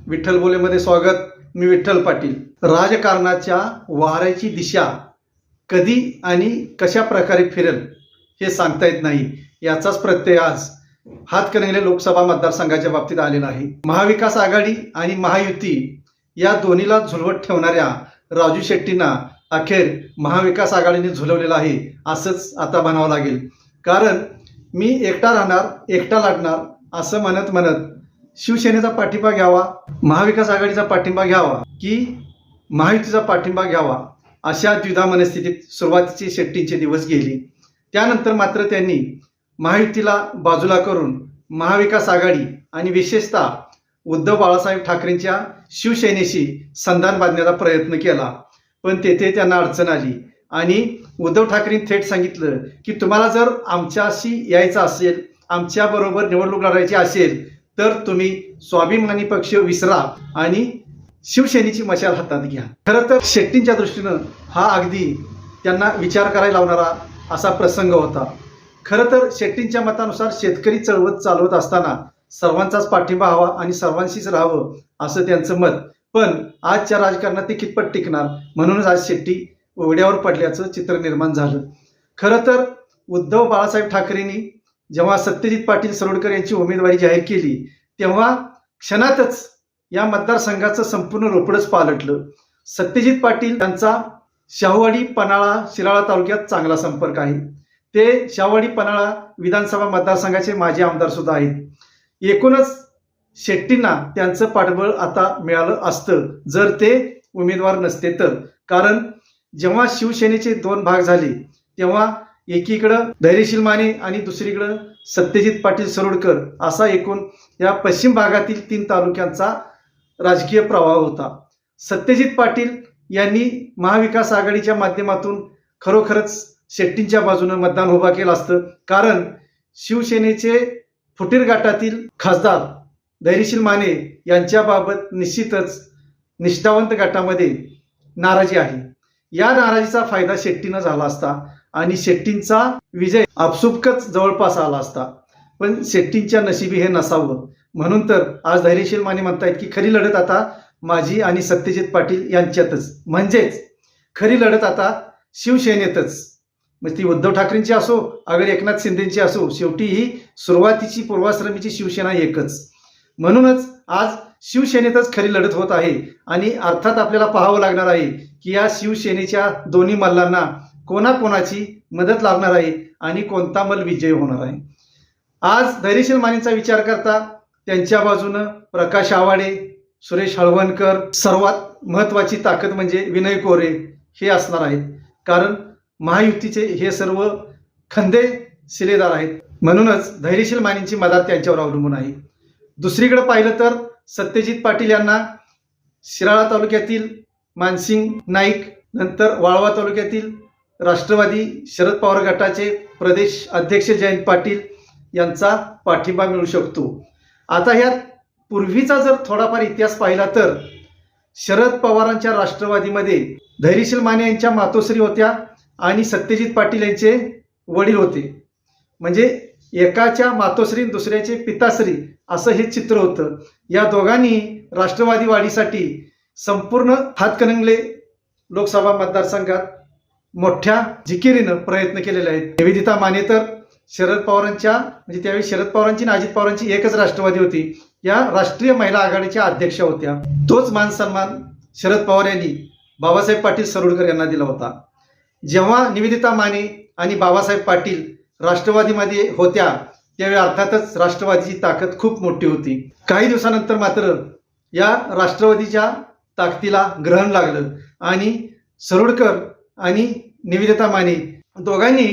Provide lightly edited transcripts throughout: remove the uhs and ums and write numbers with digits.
विठ्ठल बोलेमध्ये स्वागत. मी विठ्ठल पाटील. राजकारणाच्या वाऱ्याची दिशा कधी आणि कशा प्रकारे फिरेल हे सांगता येत नाही. याचाच प्रत्यय आज हातकणंगले लोकसभा मतदारसंघाच्या बाबतीत आलेला आहे. महाविकास आघाडी आणि महायुती या दोन्हीला झुलवत ठेवणाऱ्या राजू शेट्टींना अखेर महाविकास आघाडीने झुलवलेलं आहे असंच आता म्हणावं लागेल. कारण मी एकटा राहणार, एकटा लढणार असं म्हणत म्हणत शिवसेनेचा पाठिंबा घ्यावा, महाविकास आघाडीचा पाठिंबा घ्यावा की महायुतीचा पाठिंबा घ्यावा अशा द्विधा मनस्थितीत सुरुवातीचे शेट्टींचे दिवस गेले. त्यानंतर मात्र त्यांनी महायुतीला बाजूला करून महाविकास आघाडी आणि विशेषतः उद्धव बाळासाहेब ठाकरेंच्या शिवसेनेशी संधान बांधण्याचा प्रयत्न केला. पण तेथे त्यांना अडचण आली आणि उद्धव ठाकरेंनी थेट सांगितलं की तुम्हाला जर आमच्याशी यायचं असेल, आमच्याबरोबर निवडणूक लढायची असेल तर तुम्ही स्वाभिमानी पक्ष विसरा आणि शिवसेनेची मशाल हातात घ्या. खरं तर शेट्टींच्या दृष्टीनं हा अगदी त्यांना विचार करायला लावणारा असा प्रसंग होता. खरं तर शेट्टींच्या मतानुसार शेतकरी चळवळ चालवत असताना सर्वांचाच पाठिंबा हवा आणि सर्वांशीच राहावं असं त्यांचं मत. पण आजच्या राजकारणात ते कितपत टिकणार, म्हणूनच आज शेट्टी उघड्यावर पडल्याचं चित्र निर्माण झालं. खरं तर उद्धव बाळासाहेब ठाकरेंनी जेव्हा सत्यजित पाटील सरोडकर यांची उमेदवारी जाहीर केली तेव्हा क्षणातच या मतदारसंघाचं संपूर्ण रोपडच पालटलं. सत्यजित पाटील यांचा शाहूवाडी पन्हाळा शिराळा तालुक्यात चांगला संपर्क आहे. ते शाहूवाडी पन्हाळा विधानसभा मतदारसंघाचे माजी आमदार सुद्धा आहेत. एकूणच शेट्टींना त्यांचं पाठबळ आता मिळालं असतं जर ते उमेदवार नसते तर. कारण जेव्हा शिवसेनेचे दोन भाग झाले तेव्हा एकीकडं धैर्यशील माने आणि दुसरीकडं सत्यजित पाटील सरोडकर असा एकूण या पश्चिम भागातील 3 तालुक्यांचा राजकीय प्रवाह होता. सत्यजित पाटील यांनी महाविकास आघाडीच्या माध्यमातून खरोखरच शेट्टींच्या बाजूने मतदान उभा केलं असतं. कारण शिवसेनेचे फुटीर गटातील खासदार धैर्यशील माने यांच्याबाबत निश्चितच निष्ठावंत गटामध्ये नाराजी आहे. या नाराजीचा फायदा शेट्टीनं झाला असता आणि शेट्टींचा विजय आपसुकच जवळपास आला असता. पण शेट्टींच्या नशिबी हे नसावं, म्हणून तर आज धैर्यशील माने म्हणतायत की खरी लढत आता माझी आणि सत्यजित पाटील यांच्यातच, म्हणजेच खरी लढत आता शिवसेनेतच. मग ती उद्धव ठाकरेंची असो अगर एकनाथ शिंदेची असो, शेवटी ही सुरुवातीची पूर्वाश्रमीची शिवसेना एकच. म्हणूनच आज शिवसेनेतच खरी लढत होत आहे आणि अर्थात आपल्याला पाहावं लागणार आहे की या शिवसेनेच्या दोन्ही मल्लांना कोणाकोणाची मदत लागणार आहे आणि कोणता मल विजय होणार आहे. आज धैर्यशील मानेंचा विचार करता त्यांच्या बाजूनं प्रकाश आवाडे, सुरेश हळवणकर, सर्वात महत्वाची ताकद म्हणजे विनय कोरे हे असणार आहेत. कारण महायुतीचे हे सर्व खंदे शिलेदार आहेत. म्हणूनच धैर्यशील मानेंची मदत त्यांच्यावर अवलंबून आहे. दुसरीकडे पाहिलं तर सत्यजित पाटील यांना शिराळा तालुक्यातील मानसिंग नाईक, नंतर वाळवा तालुक्यातील राष्ट्रवादी शरद पवार गटाचे प्रदेश अध्यक्ष जयंत पाटील यांचा पाठिंबा मिळू शकतो. आता ह्यात पूर्वीचा जर थोडाफार इतिहास पाहिला तर शरद पवारांच्या राष्ट्रवादीमध्ये धैर्यशील माने यांच्या मातोश्री होत्या आणि सत्यजित पाटील यांचे वडील होते. म्हणजे एकाच्या मातोश्री दुसऱ्याचे पिताश्री असं हे चित्र होतं. या दोघांनी राष्ट्रवादी वाढीसाठी संपूर्ण हातकणंगले लोकसभा मतदारसंघात मोठ्या जिकिरीनं प्रयत्न केलेले आहेत. निवेदिता माने तर शरद पवारांच्या म्हणजे त्यावेळी शरद पवारांची आणि अजित पवारांची एकच राष्ट्रवादी होती, या राष्ट्रीय महिला आघाडीच्या अध्यक्षा होत्या. तोच मान सन्मान शरद पवार यांनी बाबासाहेब पाटील सरोडकर यांना दिला होता. जेव्हा निवेदिता माने आणि बाबासाहेब पाटील राष्ट्रवादीमध्ये होत्या त्यावेळी अर्थातच राष्ट्रवादीची ताकद खूप मोठी होती. काही दिवसानंतर मात्र या राष्ट्रवादीच्या ताकदीला ग्रहण लागलं आणि सरोडकर आणि निवेदिता माने दोघांनी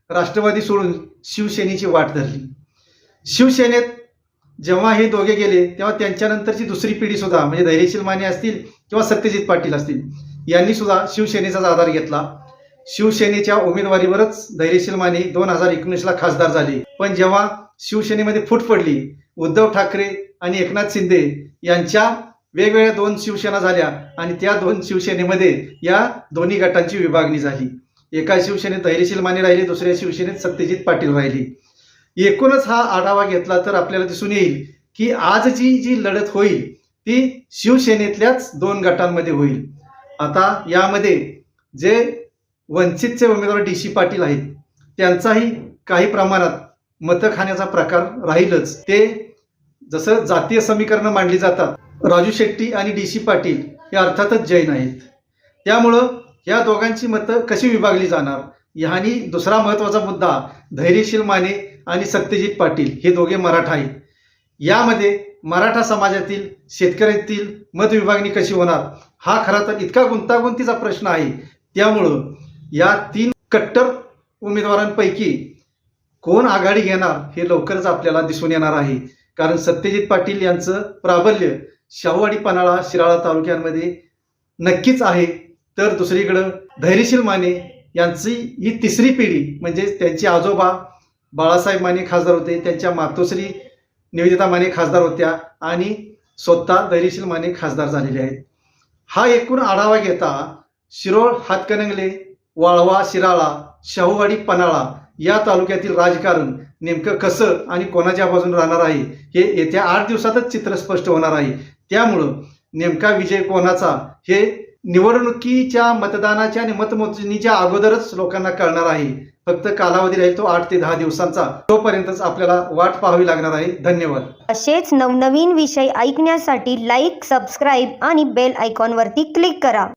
राष्ट्रवादी सोडून शिवसेनेची वाट धरली. शिवसेनेत जेव्हा हे दोघे गेले तेव्हा त्यांच्यानंतरची दुसरी पिढी सुद्धा म्हणजे धैर्यशील माने असतील किंवा सत्यजित पाटील असतील यांनी सुद्धा शिवसेनेचाच आधार घेतला. शिवसेनेच्या उमेदवारीवरच धैर्यशील माने 2019ला खासदार झाले. पण जेव्हा शिवसेनेमध्ये फूट पडली, उद्धव ठाकरे आणि एकनाथ शिंदे यांच्या वेगवेगळ्या 2 शिवसेना झाल्या आणि त्या 2 शिवसेनेमध्ये या दोन्ही गटांची विभागणी झाली. एका शिवसेनेत धैर्यशील माने राहिले, दुसऱ्या शिवसेनेत सत्यजित पाटील राहिले. एकूणच हा आढावा घेतला तर आपल्याला दिसून येईल की आज जी लढत होईल ती शिवसेनेतल्याच 2 गटांमध्ये होईल. आता यामध्ये जे वंचितचे उमेदवार डी.सी. पाटील आहेत त्यांचाही काही प्रमाणात मतं खाण्याचा प्रकार राहीलच. ते जसं जातीय समीकरणं मांडली जातात, राजू शेट्टी आणि डी.सी. पाटील हे अर्थातच जैन आहेत. त्यामुळं या दोघांची मतं कशी विभागली जाणार, ह्यानी दुसरा महत्त्वाचा मुद्दा धैर्यशील माने आणि सत्यजित पाटील हे दोघे मराठा आहेत. यामध्ये मराठा समाजातील शेतकऱ्यांतील मत विभागणी कशी होणार हा खरा तर इतका गुंतागुंतीचा प्रश्न आहे. त्यामुळं या 3 कट्टर उमेदवारांपैकी कोण आघाडी घेणार हे लवकरच आपल्याला दिसून येणार आहे. कारण सत्यजित पाटील यांचं प्राबल्य शाहूवाडी, पन्हाळा, शिराळा तालुक्यांमध्ये नक्कीच आहे. तर दुसरीकडं धैर्यशील माने यांची ही 3री पिढी, म्हणजे त्यांचे आजोबा बाळासाहेब माने खासदार होते, त्यांच्या मातोश्री निवेदिता माने खासदार होत्या आणि स्वतः धैर्यशील माने खासदार झालेले आहेत. हा एकूण आढावा घेता शिरोळ, हातकणंगले, वाळवा, शिराळा, शाहूवाडी, पन्हाळा या तालुक्यातील राजकारण नेमकं कसं आणि कोणाच्या बाजूने राहणार आहे हे येत्या 8 दिवसातच चित्र स्पष्ट होणार आहे. त्यामुळं नेमका विजय कोणाचा हे निवडणुकीच्या मतदानाच्या आणि मतमोजणीच्या अगोदरच लोकांना कळणार आहे. फक्त कालावधी राहील तो 8 ते 10 दिवसांचा. तोपर्यंतच आपल्याला वाट पाहावी लागणार आहे. धन्यवाद. असेच नवनवीन विषय ऐकण्यासाठी लाईक, सबस्क्राईब आणि बेल आयकॉनवरती क्लिक करा.